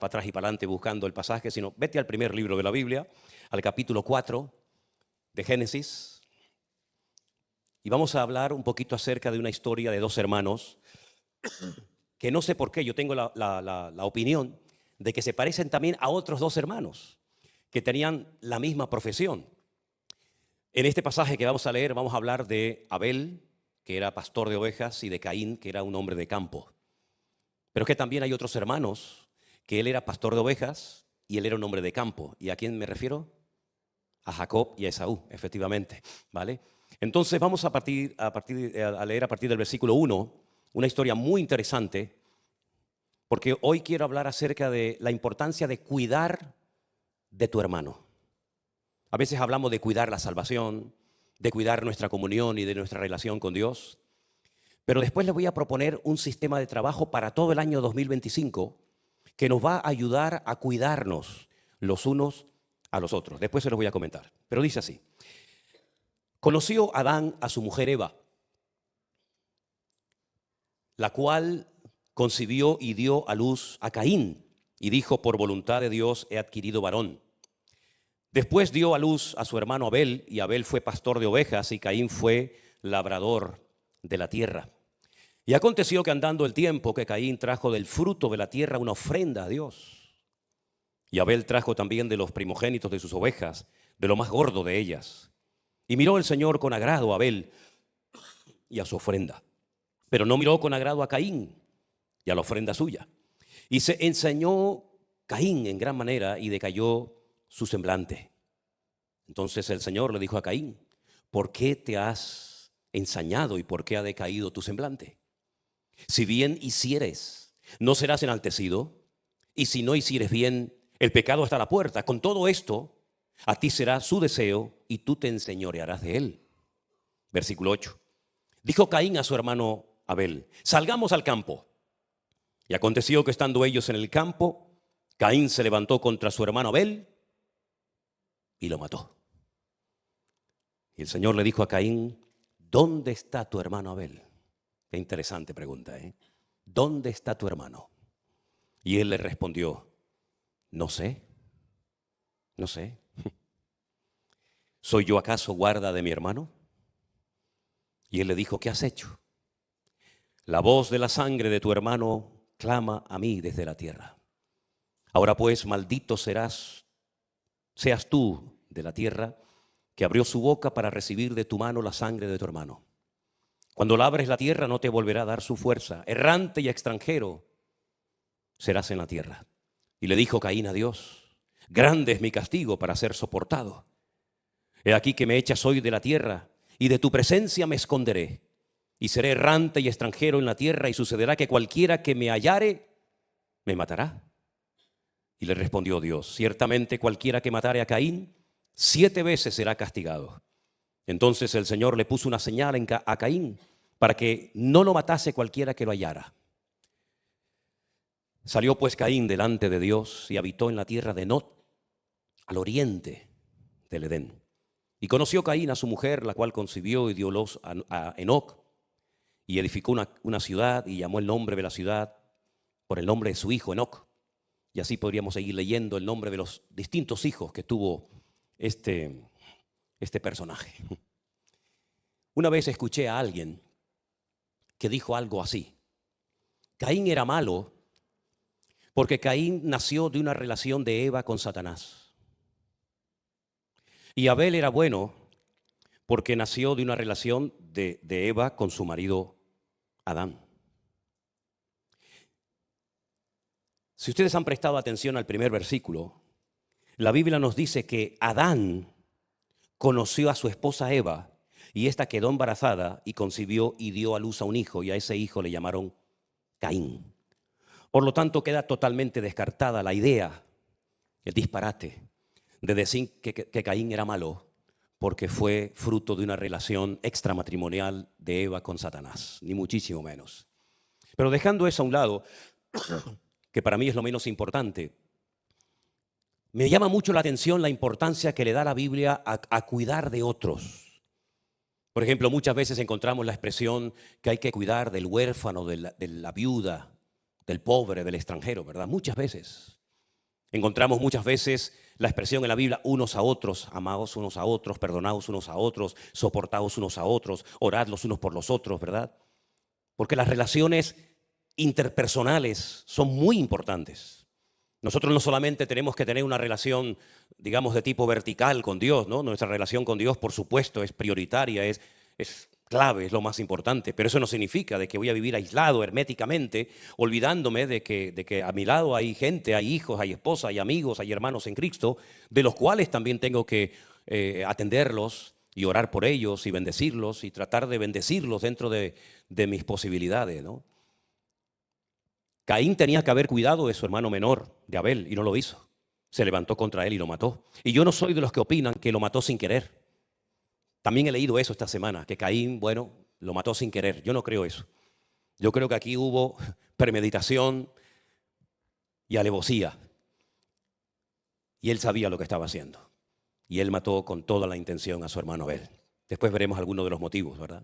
para atrás y para adelante buscando el pasaje, sino vete al primer libro de la Biblia, al capítulo 4 de Génesis. Y vamos a hablar un poquito acerca de una historia de dos hermanos que no sé por qué, yo tengo la opinión de que se parecen también a otros dos hermanos que tenían la misma profesión. En este pasaje que vamos a leer vamos a hablar de Abel, que era pastor de ovejas, y de Caín, que era un hombre de campo. Pero es que también hay otros hermanos, que él era pastor de ovejas y él era un hombre de campo. ¿Y a quién me refiero? A Jacob y a Esaú, efectivamente, ¿vale? Entonces vamos a leer a partir del versículo 1 una historia muy interesante, porque hoy quiero hablar acerca de la importancia de cuidar de tu hermano. A veces hablamos de cuidar la salvación, de cuidar nuestra comunión y de nuestra relación con Dios, pero después les voy a proponer un sistema de trabajo para todo el año 2025 que nos va a ayudar a cuidarnos los unos a los otros. Después se los voy a comentar, pero dice así: conoció Adán a su mujer Eva, la cual concibió y dio a luz a Caín, y dijo: por voluntad de Dios he adquirido varón. Después dio a luz a su hermano Abel, y Abel fue pastor de ovejas, y Caín fue labrador de la tierra. Y aconteció que andando el tiempo, que Caín trajo del fruto de la tierra una ofrenda a Dios. Y Abel trajo también de los primogénitos de sus ovejas, de lo más gordo de ellas. Y miró el Señor con agrado a Abel y a su ofrenda, pero no miró con agrado a Caín y a la ofrenda suya. Y se ensañó Caín en gran manera y decayó su semblante. Entonces el Señor le dijo a Caín: ¿por qué te has ensañado y por qué ha decaído tu semblante? Si bien hicieres, no serás enaltecido, y si no hicieres bien, el pecado está a la puerta. Con todo esto, a ti será su deseo y tú te enseñorearás de él. Versículo 8. Dijo Caín a su hermano Abel: salgamos al campo. Y aconteció que estando ellos en el campo, Caín se levantó contra su hermano Abel y lo mató. Y el Señor le dijo a Caín: ¿dónde está tu hermano Abel? Qué interesante pregunta, ¿eh? ¿Dónde está tu hermano? Y él le respondió: no sé. ¿Soy yo acaso guarda de mi hermano? Y él le dijo: ¿qué has hecho? La voz de la sangre de tu hermano clama a mí desde la tierra. Ahora pues, maldito seas tú de la tierra, que abrió su boca para recibir de tu mano la sangre de tu hermano. Cuando labres la tierra, no te volverá a dar su fuerza. Errante y extranjero serás en la tierra. Y le dijo Caín a Dios: grande es mi castigo para ser soportado. He aquí que me echas hoy de la tierra, y de tu presencia me esconderé. Y seré errante y extranjero en la tierra, y sucederá que cualquiera que me hallare, me matará. Y le respondió Dios: ciertamente cualquiera que matare a Caín, 7 veces será castigado. Entonces el Señor le puso una señal a Caín, para que no lo matase cualquiera que lo hallara. Salió pues Caín delante de Dios y habitó en la tierra de Nod, al oriente del Edén. Y conoció Caín a su mujer, la cual concibió y dio luz a Enoc, y edificó una ciudad y llamó el nombre de la ciudad por el nombre de su hijo Enoc. Y así podríamos seguir leyendo el nombre de los distintos hijos que tuvo este personaje. Una vez escuché a alguien que dijo algo así: Caín era malo porque Caín nació de una relación de Eva con Satanás. Y Abel era bueno porque nació de una relación de Eva con su marido Adán. Si ustedes han prestado atención al primer versículo, la Biblia nos dice que Adán conoció a su esposa Eva, y ésta quedó embarazada y concibió y dio a luz a un hijo, y a ese hijo le llamaron Caín. Por lo tanto, queda totalmente descartada la idea, el disparate de decir que Caín era malo porque fue fruto de una relación extramatrimonial de Eva con Satanás, ni muchísimo menos. Pero dejando eso a un lado, que para mí es lo menos importante, me llama mucho la atención la importancia que le da la Biblia a cuidar de otros. Por ejemplo, muchas veces encontramos la expresión que hay que cuidar del huérfano, de la viuda, del pobre, del extranjero, ¿verdad? Muchas veces. Encontramos muchas veces la expresión en la Biblia, unos a otros, amados unos a otros, perdonados unos a otros, soportados unos a otros, orad los unos por los otros, ¿verdad? Porque las relaciones interpersonales son muy importantes. Nosotros no solamente tenemos que tener una relación, digamos, de tipo vertical con Dios, ¿no? Nuestra relación con Dios, por supuesto, es prioritaria, es clave, es lo más importante. Pero eso no significa de que voy a vivir aislado, herméticamente, olvidándome de que a mi lado hay gente, hay hijos, hay esposa, hay amigos, hay hermanos en Cristo, de los cuales también tengo que atenderlos y orar por ellos y bendecirlos y tratar de bendecirlos dentro de mis posibilidades, ¿no? Caín tenía que haber cuidado de su hermano menor, de Abel, y no lo hizo. Se levantó contra él y lo mató. Y yo no soy de los que opinan que lo mató sin querer. También he leído eso esta semana, que Caín, bueno, lo mató sin querer. Yo no creo eso. Yo creo que aquí hubo premeditación y alevosía. Y él sabía lo que estaba haciendo. Y él mató con toda la intención a su hermano Abel. Después veremos algunos de los motivos, ¿verdad?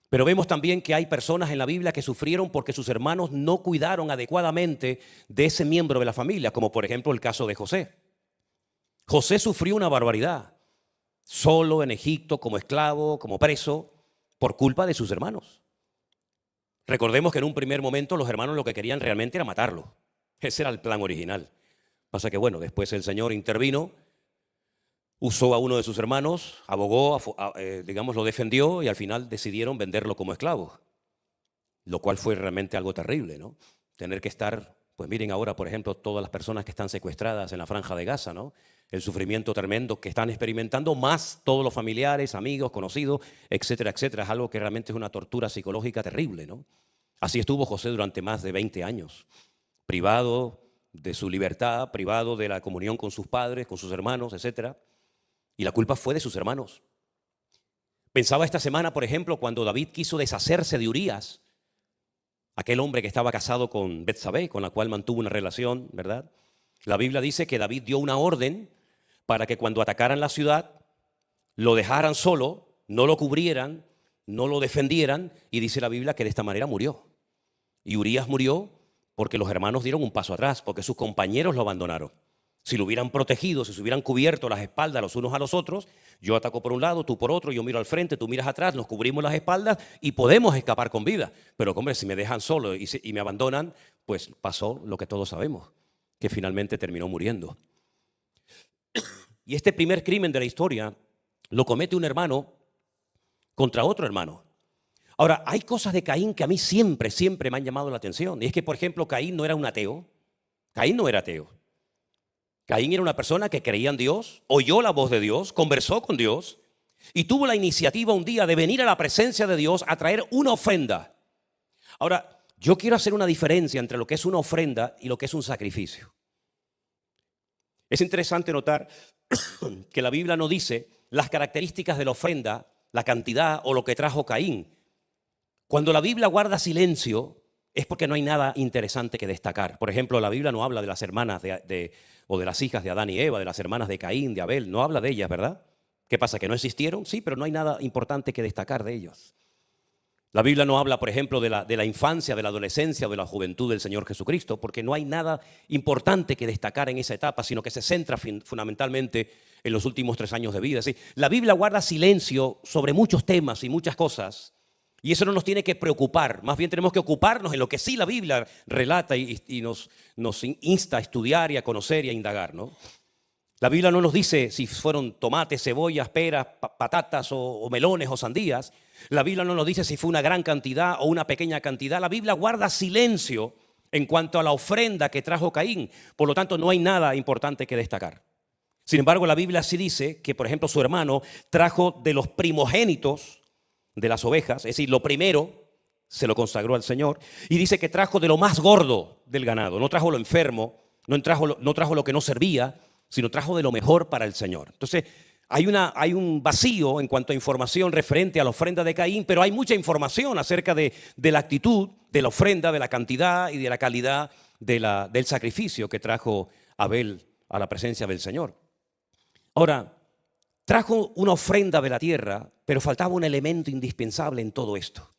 Pero vemos también que hay personas en la Biblia que sufrieron porque sus hermanos no cuidaron adecuadamente de ese miembro de la familia, como por ejemplo el caso de José. José sufrió una barbaridad, solo en Egipto, como esclavo, como preso, por culpa de sus hermanos. Recordemos que en un primer momento los hermanos lo que querían realmente era matarlo. Ese era el plan original. Pasa que bueno, después el Señor intervino, usó a uno de sus hermanos, abogó, digamos, lo defendió y al final decidieron venderlo como esclavo. Lo cual fue realmente algo terrible, ¿no? Tener que estar, pues miren ahora, por ejemplo, todas las personas que están secuestradas en la Franja de Gaza, ¿no? El sufrimiento tremendo que están experimentando, más todos los familiares, amigos, conocidos, etcétera, etcétera. Es algo que realmente es una tortura psicológica terrible, ¿no? Así estuvo José durante más de 20 años, privado de su libertad, privado de la comunión con sus padres, con sus hermanos, etcétera. Y la culpa fue de sus hermanos. Pensaba esta semana, por ejemplo, cuando David quiso deshacerse de Urías, aquel hombre que estaba casado con Betsabé, con la cual mantuvo una relación, ¿verdad? La Biblia dice que David dio una orden para que cuando atacaran la ciudad, lo dejaran solo, no lo cubrieran, no lo defendieran, y dice la Biblia que de esta manera murió. Y Urías murió porque los hermanos dieron un paso atrás, porque sus compañeros lo abandonaron. Si lo hubieran protegido, si se hubieran cubierto las espaldas los unos a los otros, yo ataco por un lado, tú por otro, yo miro al frente, tú miras atrás, nos cubrimos las espaldas y podemos escapar con vida. Pero hombre, si me dejan solo y me abandonan, pues pasó lo que todos sabemos, que finalmente terminó muriendo. Y este primer crimen de la historia lo comete un hermano contra otro hermano. Ahora, hay cosas de Caín que a mí siempre me han llamado la atención. Y es que, por ejemplo, Caín no era un ateo. Caín no era ateo. Caín era una persona que creía en Dios, oyó la voz de Dios, conversó con Dios y tuvo la iniciativa un día de venir a la presencia de Dios a traer una ofrenda. Ahora, yo quiero hacer una diferencia entre lo que es una ofrenda y lo que es un sacrificio. Es interesante notar que la Biblia no dice las características de la ofrenda, la cantidad o lo que trajo Caín. Cuando la Biblia guarda silencio es porque no hay nada interesante que destacar. Por ejemplo, la Biblia no habla de las hermanas o de las hijas de Adán y Eva, de las hermanas de Caín, de Abel. No habla de ellas, ¿verdad? ¿Qué pasa? ¿Que no existieron? Sí, pero no hay nada importante que destacar de ellos. La Biblia no habla, por ejemplo, de la infancia, de la adolescencia o de la juventud del Señor Jesucristo, porque no hay nada importante que destacar en esa etapa, sino que se centra fundamentalmente en los últimos 3 años de vida. ¿Sí? La Biblia guarda silencio sobre muchos temas y muchas cosas, y eso no nos tiene que preocupar. Más bien tenemos que ocuparnos en lo que sí la Biblia relata y nos insta a estudiar y a conocer y a indagar, ¿no? La Biblia no nos dice si fueron tomates, cebollas, peras, patatas o melones o sandías. La Biblia no nos dice si fue una gran cantidad o una pequeña cantidad. La Biblia guarda silencio en cuanto a la ofrenda que trajo Caín. Por lo tanto, no hay nada importante que destacar. Sin embargo, la Biblia sí dice que, por ejemplo, su hermano trajo de los primogénitos de las ovejas, es decir, lo primero se lo consagró al Señor, y dice que trajo de lo más gordo del ganado. No trajo lo enfermo, no trajo lo que no servía, sino trajo de lo mejor para el Señor. Entonces, hay un vacío en cuanto a información referente a la ofrenda de Caín, pero hay mucha información acerca de la actitud, de la ofrenda, de la cantidad y de la calidad del sacrificio que trajo Abel a la presencia del Señor. Ahora, trajo una ofrenda de la tierra, pero faltaba un elemento indispensable en todo esto.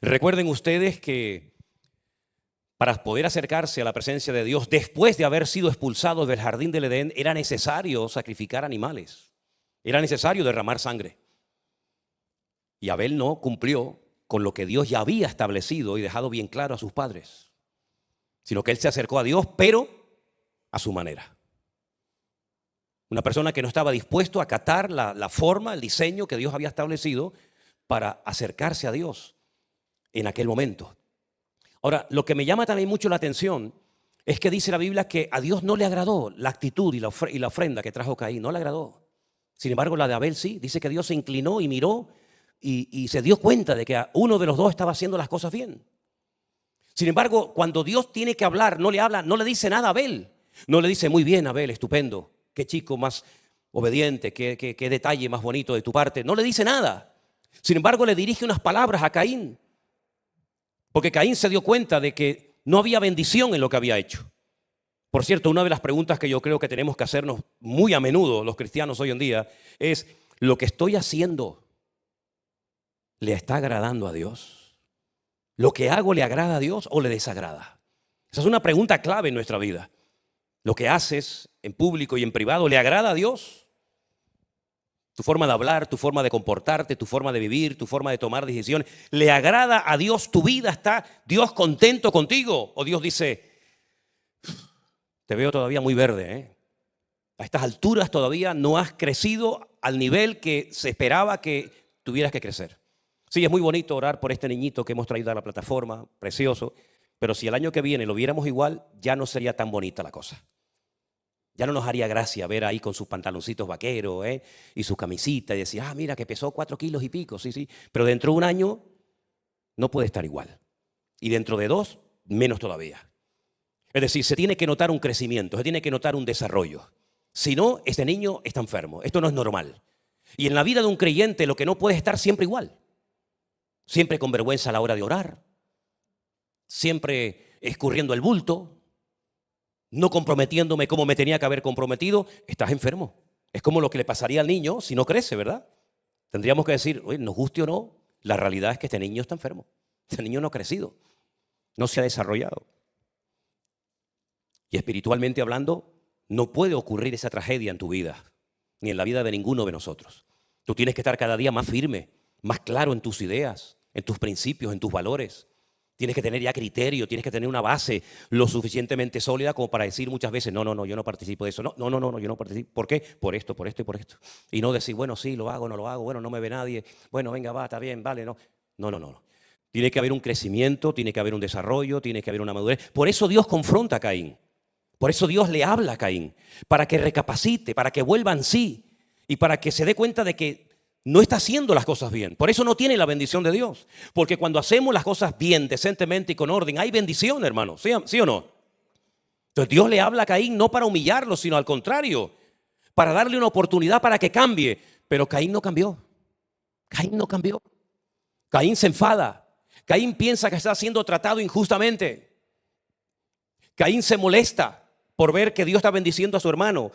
Recuerden ustedes que Para poder acercarse a la presencia de Dios después de haber sido expulsados del jardín del Edén, era necesario sacrificar animales. Era necesario derramar sangre. Y Abel no cumplió con lo que Dios ya había establecido y dejado bien claro a sus padres, sino que él se acercó a Dios, pero a su manera. Una persona que no estaba dispuesto a acatar la forma, el diseño que Dios había establecido para acercarse a Dios en aquel momento. Ahora, lo que me llama también mucho la atención es que dice la Biblia que a Dios no le agradó la actitud y la ofrenda que trajo Caín, no le agradó. Sin embargo, la de Abel sí, dice que Dios se inclinó y miró y se dio cuenta de que uno de los dos estaba haciendo las cosas bien. Sin embargo, cuando Dios tiene que hablar, no le dice nada a Abel. No le dice, muy bien, Abel, estupendo, qué chico más obediente, qué detalle más bonito de tu parte. No le dice nada. Sin embargo, le dirige unas palabras a Caín. Porque Caín se dio cuenta de que no había bendición en lo que había hecho. Por cierto, una de las preguntas que yo creo que tenemos que hacernos muy a menudo los cristianos hoy en día es, ¿lo que estoy haciendo le está agradando a Dios? ¿Lo que hago le agrada a Dios o le desagrada? Esa es una pregunta clave en nuestra vida. ¿Lo que haces en público y en privado le agrada a Dios? Tu forma de hablar, tu forma de comportarte, tu forma de vivir, tu forma de tomar decisiones, ¿le agrada a Dios tu vida? ¿Está Dios contento contigo? ¿O Dios dice, te veo todavía muy verde, ¿eh? A estas alturas todavía no has crecido al nivel que se esperaba que tuvieras que crecer? Sí, es muy bonito orar por este niñito que hemos traído a la plataforma, precioso, pero si el año que viene lo viéramos igual, ya no sería tan bonita la cosa. Ya no nos haría gracia ver ahí con sus pantaloncitos vaqueros y su camisita y decir, mira que pesó 4 kilos y pico, sí. Pero dentro de un año no puede estar igual. Y dentro de 2, menos todavía. Es decir, se tiene que notar un crecimiento, se tiene que notar un desarrollo. Si no, este niño está enfermo. Esto no es normal. Y en la vida de un creyente lo que no puede estar siempre igual. Siempre con vergüenza a la hora de orar. Siempre escurriendo el bulto. No comprometiéndome como me tenía que haber comprometido. Estás enfermo. Es como lo que le pasaría al niño si no crece, ¿verdad? Tendríamos que decir, oye, nos guste o no, la realidad es que este niño está enfermo. Este niño no ha crecido. No se ha desarrollado. Y espiritualmente hablando, no puede ocurrir esa tragedia en tu vida, ni en la vida de ninguno de nosotros. Tú tienes que estar cada día más firme, más claro en tus ideas, en tus principios, en tus valores. Tienes que tener ya criterio, tienes que tener una base lo suficientemente sólida como para decir muchas veces, no, yo no participo de eso. No, yo no participo. ¿Por qué? Por esto y por esto. Y no decir, bueno, sí, lo hago, no lo hago, bueno, no me ve nadie, bueno, venga, va, está bien, vale, no. No. Tiene que haber un crecimiento, tiene que haber un desarrollo, tiene que haber una madurez. Por eso Dios confronta a Caín. Por eso Dios le habla a Caín, para que recapacite, para que vuelva en sí y para que se dé cuenta de que no está haciendo las cosas bien. Por eso no tiene la bendición de Dios. Porque cuando hacemos las cosas bien, decentemente y con orden, hay bendición, hermano. ¿Sí o no? Entonces Dios le habla a Caín no para humillarlo, sino al contrario, para darle una oportunidad para que cambie. Pero Caín no cambió. Caín no cambió. Caín se enfada. Caín piensa que está siendo tratado injustamente. Caín se molesta por ver que Dios está bendiciendo a su hermano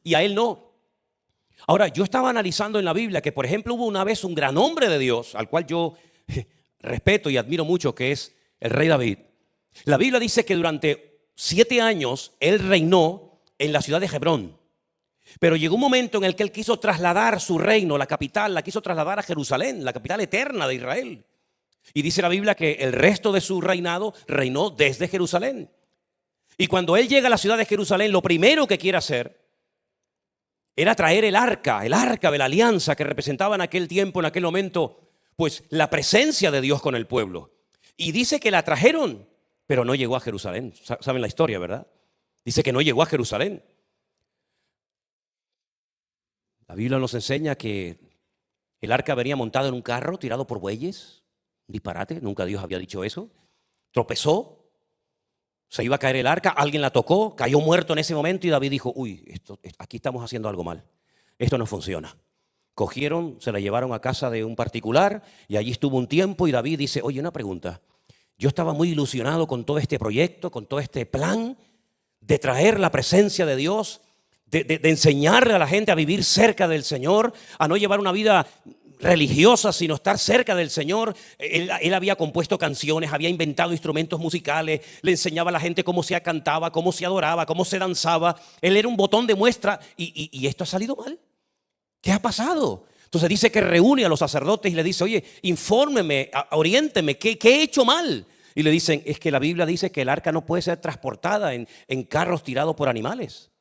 y a él no. Ahora, yo estaba analizando en la Biblia que, por ejemplo, hubo una vez un gran hombre de Dios, al cual yo respeto y admiro mucho, que es el rey David. La Biblia dice que durante 7 años él reinó en la ciudad de Hebrón. Pero llegó un momento en el que él quiso trasladar su reino, la capital, la quiso trasladar a Jerusalén, la capital eterna de Israel. Y dice la Biblia que el resto de su reinado reinó desde Jerusalén. Y cuando él llega a la ciudad de Jerusalén, lo primero que quiere hacer era traer el arca de la alianza que representaba en aquel tiempo, en aquel momento, pues la presencia de Dios con el pueblo. Y dice que la trajeron, pero no llegó a Jerusalén. ¿Saben la historia, verdad? Dice que no llegó a Jerusalén. La Biblia nos enseña que el arca venía montado en un carro tirado por bueyes. Disparate, nunca Dios había dicho eso. Tropezó. Se iba a caer el arca, alguien la tocó, cayó muerto en ese momento y David dijo, aquí estamos haciendo algo mal, esto no funciona. Cogieron, se la llevaron a casa de un particular y allí estuvo un tiempo y David dice, oye, una pregunta, yo estaba muy ilusionado con todo este proyecto, con todo este plan de traer la presencia de Dios, de enseñarle a la gente a vivir cerca del Señor, a no llevar una vida religiosas, sino estar cerca del Señor. Él había compuesto canciones, había inventado instrumentos musicales, le enseñaba a la gente cómo se cantaba, cómo se adoraba, cómo se danzaba. Él era un botón de muestra y esto ha salido mal. ¿Qué ha pasado? Entonces dice que reúne a los sacerdotes y le dice, oye, infórmeme, oriénteme, ¿qué he hecho mal? Y le dicen, es que la Biblia dice que el arca no puede ser transportada en carros tirados por animales.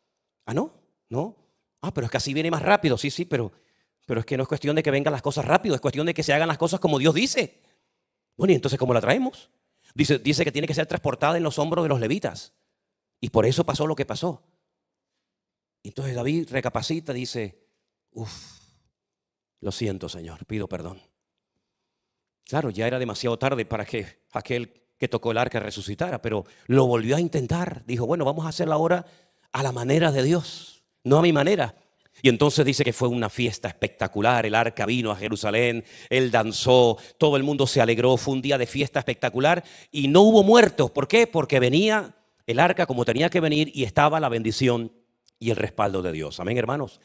Ah, no. Ah, pero es que así viene más rápido. Sí, pero es que no es cuestión de que vengan las cosas rápido, es cuestión de que se hagan las cosas como Dios dice. Bueno, y entonces, ¿cómo la traemos? Dice que tiene que ser transportada en los hombros de los levitas. Y por eso pasó lo que pasó. Entonces David recapacita, dice, lo siento, Señor, pido perdón. Claro, ya era demasiado tarde para que aquel que tocó el arca resucitara, pero lo volvió a intentar. Dijo, bueno, vamos a hacerla ahora a la manera de Dios, no a mi manera. Y entonces dice que fue una fiesta espectacular. El arca vino a Jerusalén, él danzó, todo el mundo se alegró. Fue un día de fiesta espectacular y no hubo muertos. ¿Por qué? Porque venía el arca como tenía que venir y estaba la bendición y el respaldo de Dios. Amén, hermanos.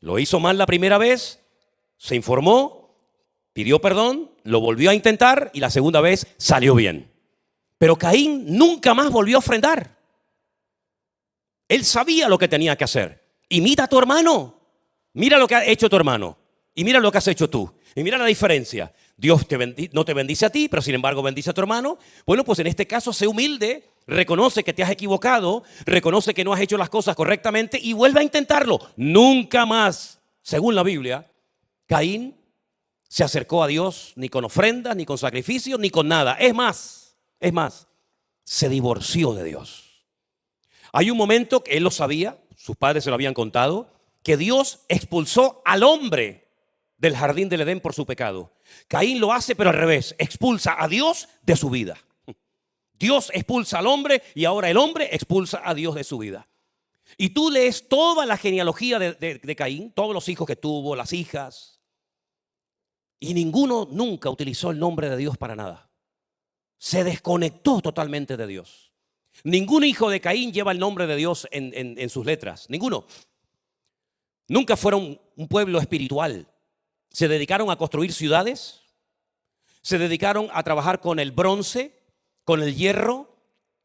Lo hizo mal la primera vez, se informó, pidió perdón, lo volvió a intentar y la segunda vez salió bien. Pero Caín nunca más volvió a ofrendar. Él sabía lo que tenía que hacer. Imita a tu hermano. Mira lo que ha hecho tu hermano. Y mira lo que has hecho tú. Y mira la diferencia. Dios no te bendice a ti, pero sin embargo bendice a tu hermano. Bueno, pues en este caso sé humilde. Reconoce que te has equivocado. Reconoce que no has hecho las cosas correctamente. Y vuelve a intentarlo. Nunca más, según la Biblia, Caín se acercó a Dios ni con ofrendas, ni con sacrificios, ni con nada. Es más, se divorció de Dios. Hay un momento que él lo sabía, sus padres se lo habían contado, que Dios expulsó al hombre del jardín del Edén por su pecado. Caín lo hace, pero al revés, expulsa a Dios de su vida. Dios expulsa al hombre y ahora el hombre expulsa a Dios de su vida. Y tú lees toda la genealogía de Caín, todos los hijos que tuvo, las hijas, y ninguno nunca utilizó el nombre de Dios para nada. Se desconectó totalmente de Dios. Ningún hijo de Caín lleva el nombre de Dios en sus letras. Ninguno. Nunca fueron un pueblo espiritual. Se dedicaron a construir ciudades. Se dedicaron a trabajar con el bronce, con el hierro.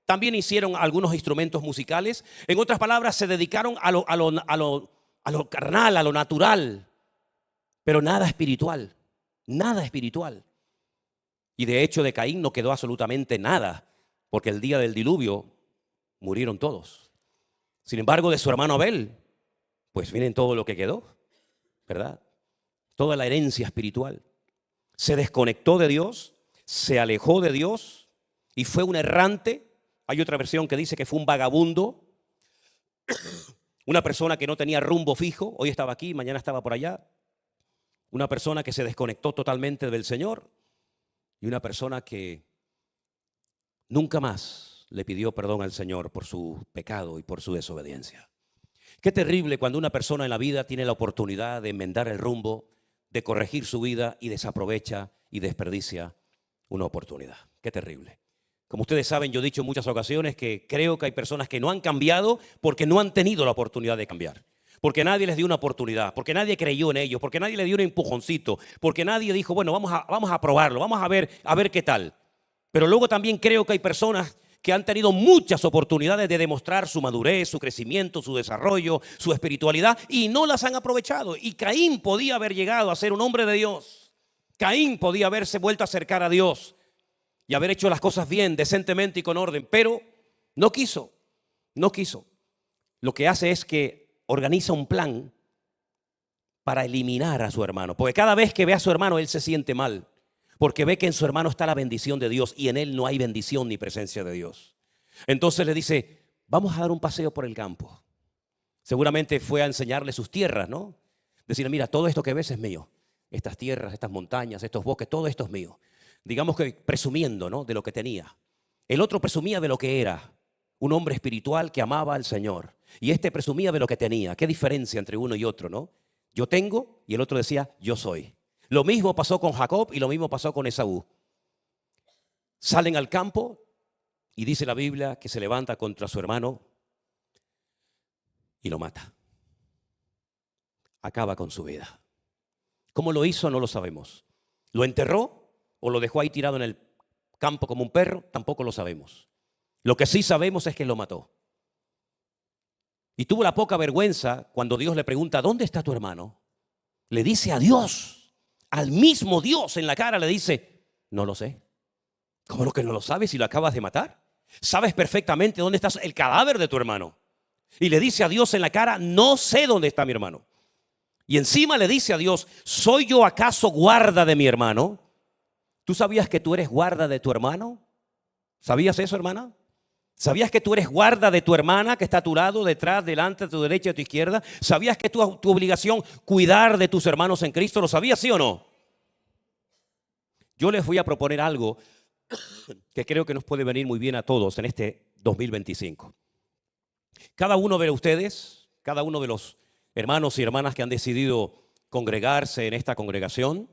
También hicieron algunos instrumentos musicales. En otras palabras, se dedicaron a lo carnal, a lo natural. Pero nada espiritual. Nada espiritual. Y de hecho de Caín no quedó absolutamente nada, porque el día del diluvio murieron todos. Sin embargo, de su hermano Abel, pues miren todo lo que quedó, ¿verdad? Toda la herencia espiritual. Se desconectó de Dios, se alejó de Dios y fue un errante. Hay otra versión que dice que fue un vagabundo, una persona que no tenía rumbo fijo. Hoy estaba aquí, mañana estaba por allá. Una persona que se desconectó totalmente del Señor y una persona que nunca más le pidió perdón al Señor por su pecado y por su desobediencia. Qué terrible cuando una persona en la vida tiene la oportunidad de enmendar el rumbo, de corregir su vida y desaprovecha y desperdicia una oportunidad. Qué terrible. Como ustedes saben, yo he dicho en muchas ocasiones que creo que hay personas que no han cambiado porque no han tenido la oportunidad de cambiar. Porque nadie les dio una oportunidad, porque nadie creyó en ellos, porque nadie les dio un empujoncito, porque nadie dijo, bueno, vamos a probarlo, vamos a ver qué tal. Pero luego también creo que hay personas que han tenido muchas oportunidades de demostrar su madurez, su crecimiento, su desarrollo, su espiritualidad y no las han aprovechado. Y Caín podía haber llegado a ser un hombre de Dios. Caín podía haberse vuelto a acercar a Dios y haber hecho las cosas bien, decentemente y con orden, pero no quiso. Lo que hace es que organiza un plan para eliminar a su hermano. Porque cada vez que ve a su hermano, él se siente mal. Porque ve que en su hermano está la bendición de Dios y en él no hay bendición ni presencia de Dios. Entonces le dice, vamos a dar un paseo por el campo. Seguramente fue a enseñarle sus tierras, ¿no? Decirle, mira, todo esto que ves es mío. Estas tierras, estas montañas, estos bosques, todo esto es mío. Digamos que presumiendo, ¿no?, de lo que tenía. El otro presumía de lo que era. Un hombre espiritual que amaba al Señor. Y este presumía de lo que tenía. Qué diferencia entre uno y otro, ¿no? Yo tengo y el otro decía, yo soy. Lo mismo pasó con Jacob y lo mismo pasó con Esaú. Salen al campo y dice la Biblia que se levanta contra su hermano y lo mata. Acaba con su vida. ¿Cómo lo hizo? No lo sabemos. ¿Lo enterró o lo dejó ahí tirado en el campo como un perro? Tampoco lo sabemos. Lo que sí sabemos es que lo mató. Y tuvo la poca vergüenza cuando Dios le pregunta, ¿dónde está tu hermano? Le dice a Dios, al mismo Dios en la cara, le dice, no lo sé. ¿Cómo que no lo sabes si lo acabas de matar? Sabes perfectamente dónde está el cadáver de tu hermano. Y le dice a Dios en la cara, no sé dónde está mi hermano. Y encima le dice a Dios, ¿soy yo acaso guarda de mi hermano? ¿Tú sabías que tú eres guarda de tu hermano? ¿Sabías eso, hermana? ¿Sabías que tú eres guarda de tu hermana que está a tu lado, detrás, delante, a tu derecha y a tu izquierda? ¿Sabías que tu obligación cuidar de tus hermanos en Cristo? ¿Lo sabías, sí o no? Yo les voy a proponer algo que creo que nos puede venir muy bien a todos en este 2025. Cada uno de ustedes, cada uno de los hermanos y hermanas que han decidido congregarse en esta congregación,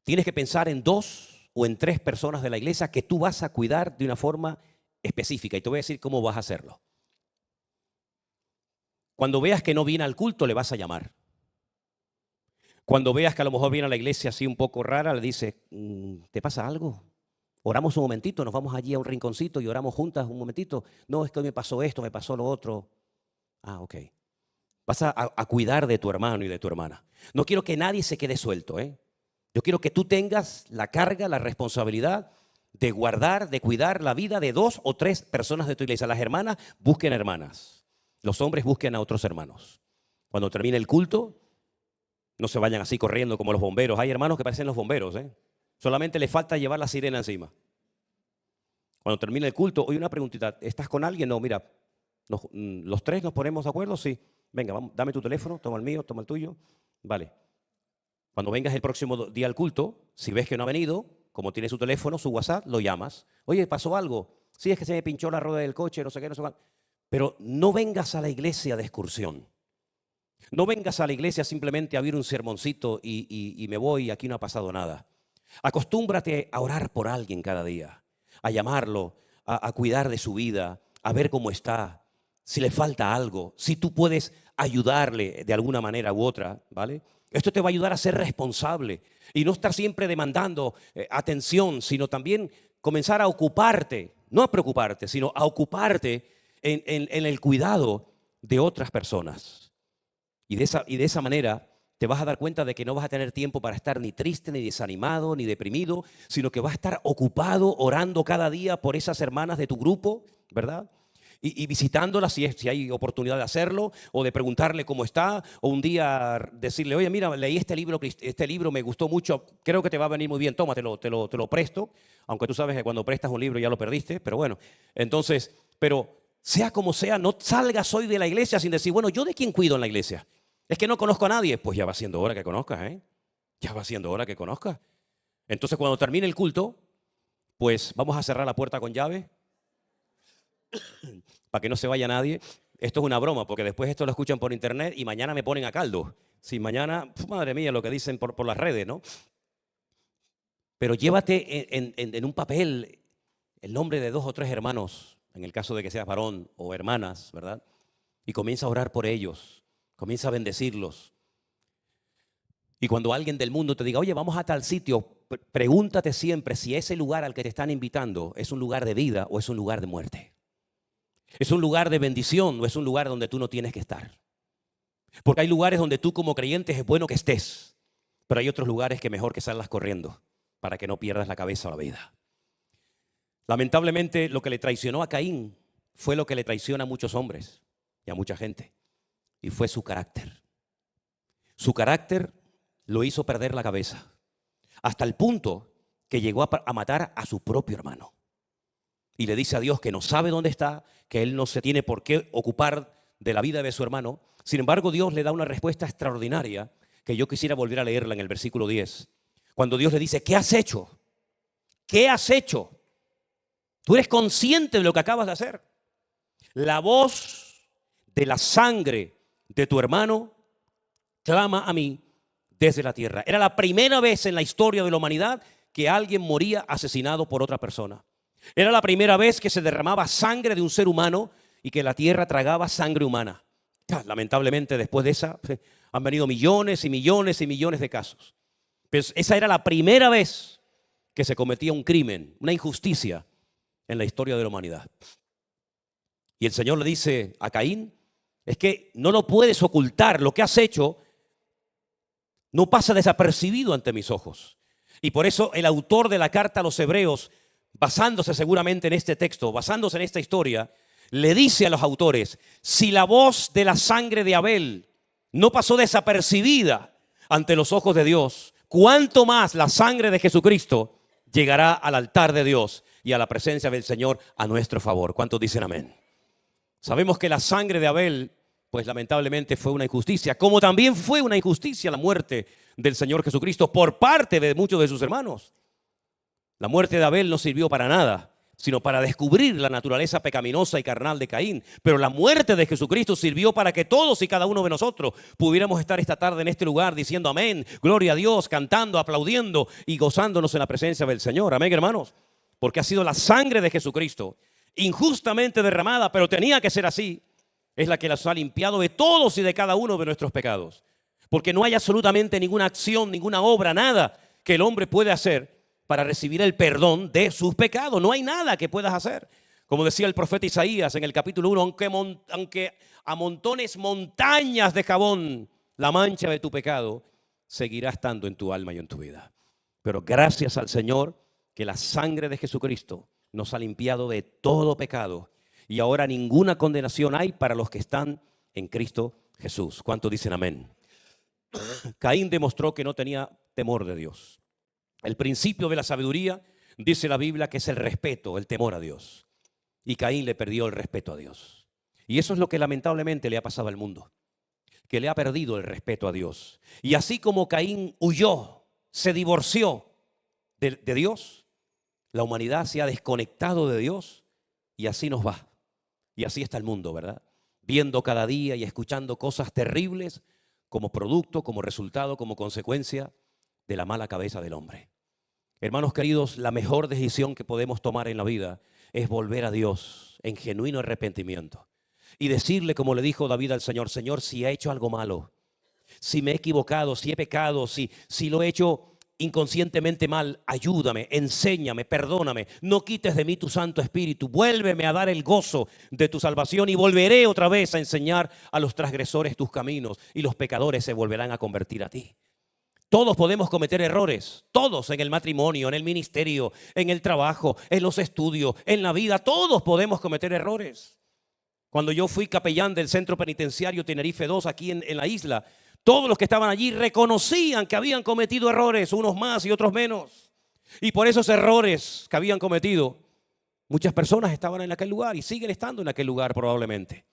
tienes que pensar en 2 o en 3 personas de la iglesia que tú vas a cuidar de una forma específica. Y te voy a decir cómo vas a hacerlo. Cuando veas que no viene al culto, le vas a llamar. Cuando veas que a lo mejor viene a la iglesia así un poco rara, le dices, ¿te pasa algo? Oramos un momentito, nos vamos allí a un rinconcito y oramos juntas un momentito. No, es que hoy me pasó esto, me pasó lo otro. Ah, ok. Vas a cuidar de tu hermano y de tu hermana. No quiero que nadie se quede suelto, ¿eh? Yo quiero que tú tengas la carga, la responsabilidad de guardar, de cuidar la vida de 2 o 3 personas de tu iglesia. Las hermanas busquen hermanas. Los hombres busquen a otros hermanos. Cuando termine el culto, no se vayan así corriendo como los bomberos. Hay hermanos que parecen los bomberos, ¿eh? Solamente les falta llevar la sirena encima. Cuando termine el culto, oye, una preguntita. ¿Estás con alguien? No, mira, los 3 nos ponemos de acuerdo, sí. Venga, vamos, dame tu teléfono, toma el mío, toma el tuyo. Vale. Cuando vengas el próximo día al culto, si ves que no ha venido, como tiene su teléfono, su WhatsApp, lo llamas. Oye, ¿pasó algo? Sí, es que se me pinchó la rueda del coche, no sé qué, no sé cuál. Pero no vengas a la iglesia de excursión. No vengas a la iglesia simplemente a oír un sermoncito y me voy y aquí no ha pasado nada. Acostúmbrate a orar por alguien cada día, a llamarlo, a cuidar de su vida, a ver cómo está, si le falta algo, si tú puedes ayudarle de alguna manera u otra, ¿vale? Esto te va a ayudar a ser responsable y no estar siempre demandando atención, sino también comenzar a ocuparte, no a preocuparte, sino a ocuparte en el cuidado de otras personas. Y de esa manera te vas a dar cuenta de que no vas a tener tiempo para estar ni triste, ni desanimado, ni deprimido, sino que vas a estar ocupado orando cada día por esas hermanas de tu grupo, ¿verdad? Y visitándolas si hay oportunidad de hacerlo, o de preguntarle cómo está, o un día decirle, oye, mira, leí este libro me gustó mucho, creo que te va a venir muy bien, tómatelo, te lo presto, aunque tú sabes que cuando prestas un libro ya lo perdiste, pero bueno, entonces, pero sea como sea, no salgas hoy de la iglesia sin decir, bueno, ¿yo de quién cuido en la iglesia? Es que no conozco a nadie. Pues ya va siendo hora que conozcas, ¿eh? Ya va siendo hora que conozcas. Entonces, cuando termine el culto, pues vamos a cerrar la puerta con llave para que no se vaya nadie. Esto es una broma, porque después esto lo escuchan por internet y mañana me ponen a caldo. Si mañana, madre mía, lo que dicen por las redes, ¿no? Pero llévate en un papel el nombre de 2 o 3 hermanos, en el caso de que seas varón o hermanas, ¿verdad? Y comienza a orar por ellos. Comienza a bendecirlos. Y cuando alguien del mundo te diga, oye, vamos a tal sitio, pregúntate siempre si ese lugar al que te están invitando es un lugar de vida o es un lugar de muerte. ¿Es un lugar de bendición o es un lugar donde tú no tienes que estar? Porque hay lugares donde tú como creyente es bueno que estés, pero hay otros lugares que mejor que salgas corriendo para que no pierdas la cabeza o la vida. Lamentablemente, lo que le traicionó a Caín fue lo que le traiciona a muchos hombres y a mucha gente. Y fue su carácter. Su carácter lo hizo perder la cabeza. Hasta el punto que llegó a matar a su propio hermano. Y le dice a Dios que no sabe dónde está, que él no se tiene por qué ocupar de la vida de su hermano. Sin embargo, Dios le da una respuesta extraordinaria que yo quisiera volver a leerla en el versículo 10. Cuando Dios le dice, ¿qué has hecho? ¿Qué has hecho? ¿Tú eres consciente de lo que acabas de hacer? La voz de la sangre de tu hermano clama a mí desde la tierra. Era la primera vez en la historia de la humanidad que alguien moría asesinado por otra persona. Era la primera vez que se derramaba sangre de un ser humano y que la tierra tragaba sangre humana. Lamentablemente, después de esa, Han venido millones y millones y millones de casos. Pero esa era la primera vez que se cometía un crimen, una injusticia en la historia de la humanidad. Y el Señor le dice a Caín, es que no lo puedes ocultar, lo que has hecho no pasa desapercibido ante mis ojos. Y por eso el autor de la carta a los Hebreos, basándose seguramente en este texto, basándose en esta historia, le dice a los autores, si la voz de la sangre de Abel no pasó desapercibida ante los ojos de Dios, ¿cuánto más la sangre de Jesucristo llegará al altar de Dios y a la presencia del Señor a nuestro favor? ¿Cuántos dicen amén? Sabemos que la sangre de Abel, pues lamentablemente fue una injusticia, como también fue una injusticia la muerte del Señor Jesucristo por parte de muchos de sus hermanos. La muerte de Abel no sirvió para nada, sino para descubrir la naturaleza pecaminosa y carnal de Caín. Pero la muerte de Jesucristo sirvió para que todos y cada uno de nosotros pudiéramos estar esta tarde en este lugar diciendo amén, gloria a Dios, cantando, aplaudiendo y gozándonos en la presencia del Señor. Amén, hermanos. Porque ha sido la sangre de Jesucristo, injustamente derramada, pero tenía que ser así, es la que nos ha limpiado de todos y de cada uno de nuestros pecados. Porque no hay absolutamente ninguna acción, ninguna obra, nada que el hombre puede hacer para recibir el perdón de sus pecados. No hay nada que puedas hacer. Como decía el profeta Isaías en el capítulo 1, aunque amontones montañas de jabón la mancha de tu pecado, seguirá estando en tu alma y en tu vida. Pero gracias al Señor que la sangre de Jesucristo nos ha limpiado de todo pecado y ahora ninguna condenación hay para los que están en Cristo Jesús. ¿Cuántos dicen amén? Caín demostró que no tenía temor de Dios. El principio de la sabiduría, dice la Biblia, que es el respeto, el temor a Dios. Y Caín le perdió el respeto a Dios. Y eso es lo que lamentablemente le ha pasado al mundo, que le ha perdido el respeto a Dios. Y así como Caín huyó, se divorció de Dios, la humanidad se ha desconectado de Dios y así nos va. Y así está el mundo, ¿verdad? Viendo cada día y escuchando cosas terribles como producto, como resultado, como consecuencia de la mala cabeza del hombre. Hermanos queridos, la mejor decisión que podemos tomar en la vida es volver a Dios en genuino arrepentimiento y decirle, como le dijo David al Señor, Señor, si he hecho algo malo, si me he equivocado, si he pecado, si lo he hecho inconscientemente mal, ayúdame, enséñame, perdóname, no quites de mí tu Santo Espíritu, vuélveme a dar el gozo de tu salvación y volveré otra vez a enseñar a los transgresores tus caminos y los pecadores se volverán a convertir a ti. Todos podemos cometer errores, todos, en el matrimonio, en el ministerio, en el trabajo, en los estudios, en la vida, todos podemos cometer errores. Cuando yo fui capellán del centro penitenciario Tenerife 2 aquí en la isla, todos los que estaban allí reconocían que habían cometido errores, unos más y otros menos. Y por esos errores que habían cometido, muchas personas estaban en aquel lugar y siguen estando en aquel lugar probablemente.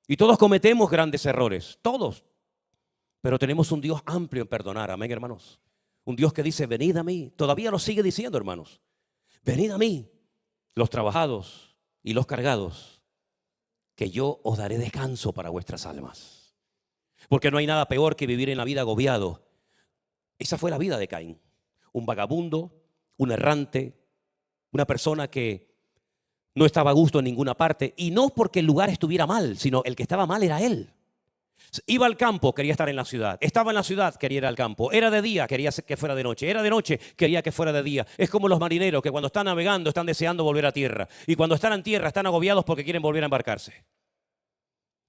Y todos cometemos grandes errores, todos. Pero tenemos un Dios amplio en perdonar, amén, hermanos. Un Dios que dice, venid a mí. Todavía lo sigue diciendo, hermanos. Venid a mí, los trabajados y los cargados, que yo os daré descanso para vuestras almas. Porque no hay nada peor que vivir en la vida agobiado. Esa fue la vida de Caín. Un vagabundo, un errante, una persona que no estaba a gusto en ninguna parte. Y no porque el lugar estuviera mal, sino el que estaba mal era él. Iba al campo, quería estar en la ciudad. Estaba en la ciudad, quería ir al campo. Era de día, quería que fuera de noche. Era de noche, quería que fuera de día. Es como los marineros que cuando están navegando están deseando volver a tierra. Y cuando están en tierra están agobiados porque quieren volver a embarcarse.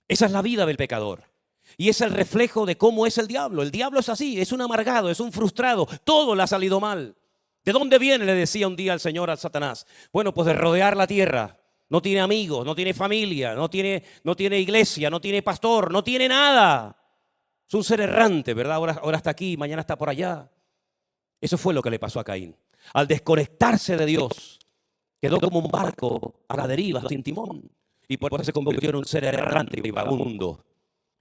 Esa es la vida del pecador. Y es el reflejo de cómo es el diablo. El diablo es así, es un amargado, es un frustrado. Todo le ha salido mal. ¿De dónde viene? Le decía un día el Señor a Satanás. Bueno, pues de rodear la tierra. No tiene amigos, no tiene familia, no tiene iglesia, no tiene pastor, no tiene nada. Es un ser errante, ¿verdad? Ahora está aquí, mañana está por allá. Eso fue lo que le pasó a Caín. Al desconectarse de Dios, quedó como un barco a la deriva, sin timón. Y por eso se convirtió en un ser errante y vagabundo.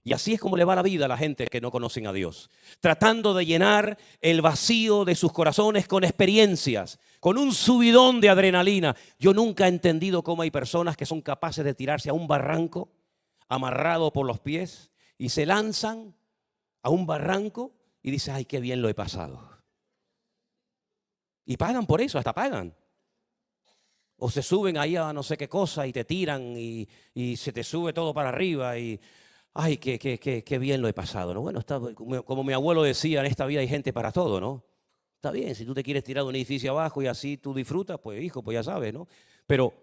Y así es como le va la vida a la gente que no conocen a Dios. Tratando de llenar el vacío de sus corazones con experiencias, con un subidón de adrenalina. Yo nunca he entendido cómo hay personas que son capaces de tirarse a un barranco, amarrado por los pies, y se lanzan a un barranco y dicen, ay, qué bien lo he pasado. Y pagan por eso, hasta pagan. O se suben ahí a no sé qué cosa y te tiran y se te sube todo para arriba y ay, qué bien lo he pasado, ¿no? Bueno, como mi abuelo decía, en esta vida hay gente para todo, ¿no? Está bien, si tú te quieres tirar de un edificio abajo y así tú disfrutas, pues hijo, pues ya sabes, ¿no? Pero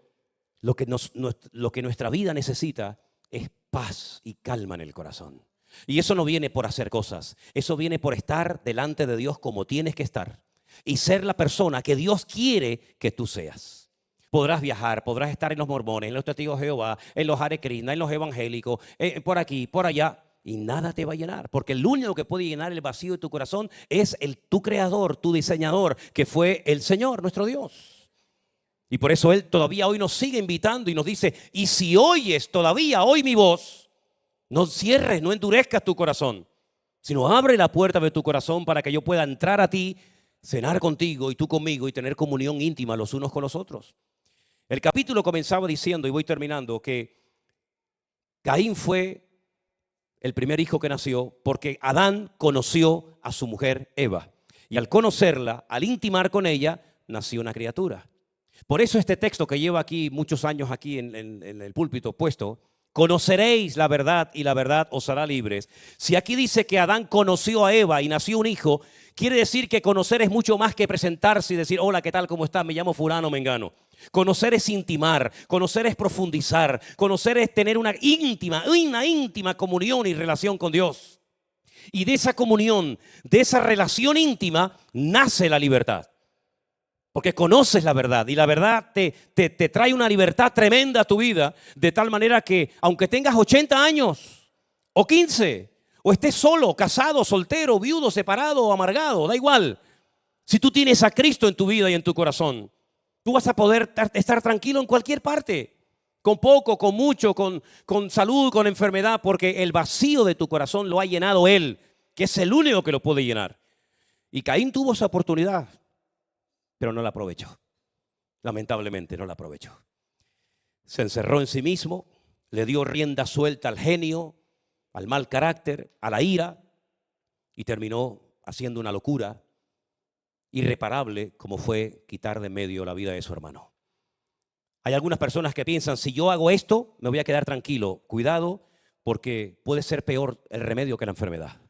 lo que nuestra vida necesita es paz y calma en el corazón. Y eso no viene por hacer cosas, eso viene por estar delante de Dios como tienes que estar y ser la persona que Dios quiere que tú seas. Podrás viajar, podrás estar en los mormones, en los testigos de Jehová, en los Hare Krishna, en los evangélicos, por aquí, por allá, y nada te va a llenar, porque el único que puede llenar el vacío de tu corazón es tu creador, tu diseñador, que fue el Señor, nuestro Dios. Y por eso Él todavía hoy nos sigue invitando y nos dice, y si oyes todavía hoy mi voz, no cierres, no endurezcas tu corazón, sino abre la puerta de tu corazón para que yo pueda entrar a ti, cenar contigo y tú conmigo y tener comunión íntima los unos con los otros. El capítulo comenzaba diciendo, y voy terminando, que Caín fue el primer hijo que nació porque Adán conoció a su mujer Eva. Y al conocerla, al intimar con ella, nació una criatura. Por eso este texto que lleva aquí muchos años aquí en el púlpito puesto, conoceréis la verdad y la verdad os hará libres. Si aquí dice que Adán conoció a Eva y nació un hijo, quiere decir que conocer es mucho más que presentarse y decir, hola, ¿qué tal? ¿Cómo estás? Me llamo fulano, mengano. Conocer es intimar, conocer es profundizar, conocer es tener una íntima comunión y relación con Dios. Y de esa comunión, de esa relación íntima, nace la libertad. Porque conoces la verdad y la verdad te trae una libertad tremenda a tu vida, de tal manera que aunque tengas 80 años o 15, o estés solo, casado, soltero, viudo, separado o amargado, da igual. Si tú tienes a Cristo en tu vida y en tu corazón, tú vas a poder estar tranquilo en cualquier parte, con poco, con mucho, con salud, con enfermedad, porque el vacío de tu corazón lo ha llenado Él, que es el único que lo puede llenar. Y Caín tuvo esa oportunidad, pero no la aprovechó. Lamentablemente no la aprovechó. Se encerró en sí mismo, le dio rienda suelta al genio, al mal carácter, a la ira, y terminó haciendo una locura irreparable como fue quitar de medio la vida de su hermano. Hay algunas personas que piensan, si yo hago esto, me voy a quedar tranquilo. Cuidado, porque puede ser peor el remedio que la enfermedad.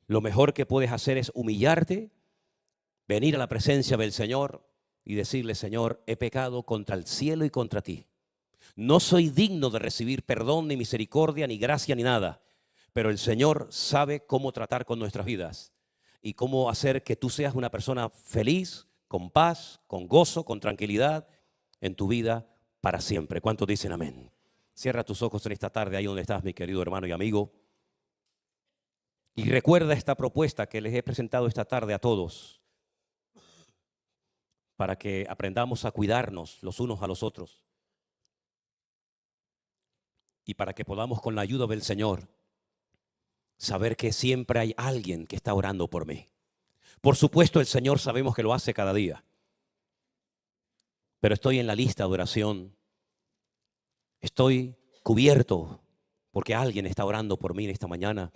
Lo mejor que puedes hacer es humillarte, venir a la presencia del Señor y decirle, Señor, he pecado contra el cielo y contra ti. No soy digno de recibir perdón, ni misericordia, ni gracia, ni nada. Pero el Señor sabe cómo tratar con nuestras vidas y cómo hacer que tú seas una persona feliz, con paz, con gozo, con tranquilidad en tu vida para siempre. ¿Cuántos dicen amén? Cierra tus ojos en esta tarde, ahí donde estás, mi querido hermano y amigo. Y recuerda esta propuesta que les he presentado esta tarde a todos, para que aprendamos a cuidarnos los unos a los otros y para que podamos, con la ayuda del Señor, saber que siempre hay alguien que está orando por mí. Por supuesto, el Señor sabemos que lo hace cada día, pero estoy en la lista de oración. Estoy cubierto porque alguien está orando por mí en esta mañana,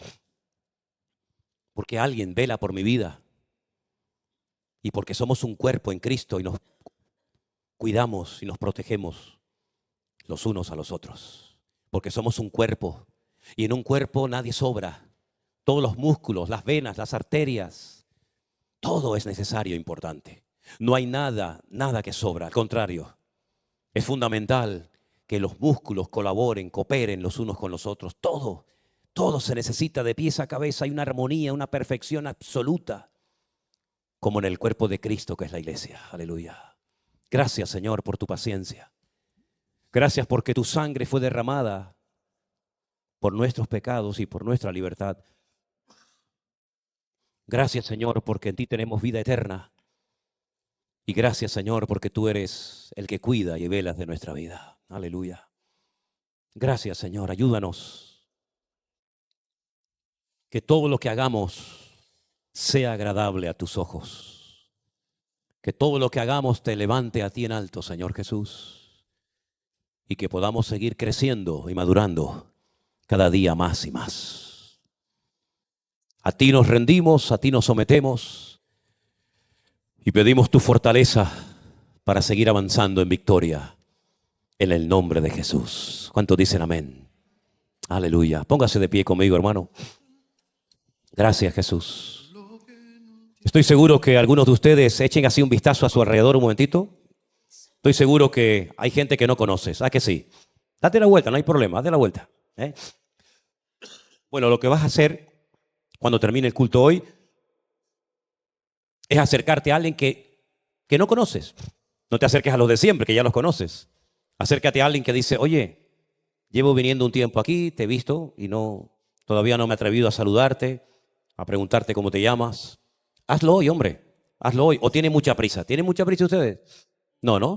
porque alguien vela por mi vida y porque somos un cuerpo en Cristo y nos cuidamos y nos protegemos los unos a los otros, porque somos un cuerpo y en un cuerpo nadie sobra. Todos los músculos, las venas, las arterias, todo es necesario e importante. No hay nada que sobra, al contrario. Es fundamental que los músculos colaboren, cooperen los unos con los otros. Todo se necesita de pies a cabeza. Hay una armonía, una perfección absoluta, como en el cuerpo de Cristo que es la iglesia. Aleluya. Gracias, Señor, por tu paciencia. Gracias porque tu sangre fue derramada por nuestros pecados y por nuestra libertad. Gracias, Señor, porque en ti tenemos vida eterna. Y gracias, Señor, porque tú eres el que cuida y velas de nuestra vida. Aleluya. Gracias, Señor. Ayúdanos. Que todo lo que hagamos sea agradable a tus ojos. Que todo lo que hagamos te levante a ti en alto, Señor Jesús. Y que podamos seguir creciendo y madurando cada día más y más. A ti nos rendimos, a ti nos sometemos y pedimos tu fortaleza para seguir avanzando en victoria en el nombre de Jesús. ¿Cuántos dicen amén? Aleluya. Póngase de pie conmigo, hermano. Gracias, Jesús. Estoy seguro que algunos de ustedes echen así un vistazo a su alrededor un momentito. Estoy seguro que hay gente que no conoces. ¿Ah, que sí? Date la vuelta, no hay problema. Date la vuelta. Bueno, lo que vas a hacer cuando termine el culto hoy es acercarte a alguien que no conoces. No te acerques a los de siempre, que ya los conoces. Acércate a alguien que dice, oye, llevo viniendo un tiempo aquí, te he visto y todavía no me he atrevido a saludarte, a preguntarte cómo te llamas. Hazlo hoy, hombre. Hazlo hoy. ¿O tiene mucha prisa? ¿Tienen mucha prisa ustedes? No, ¿no?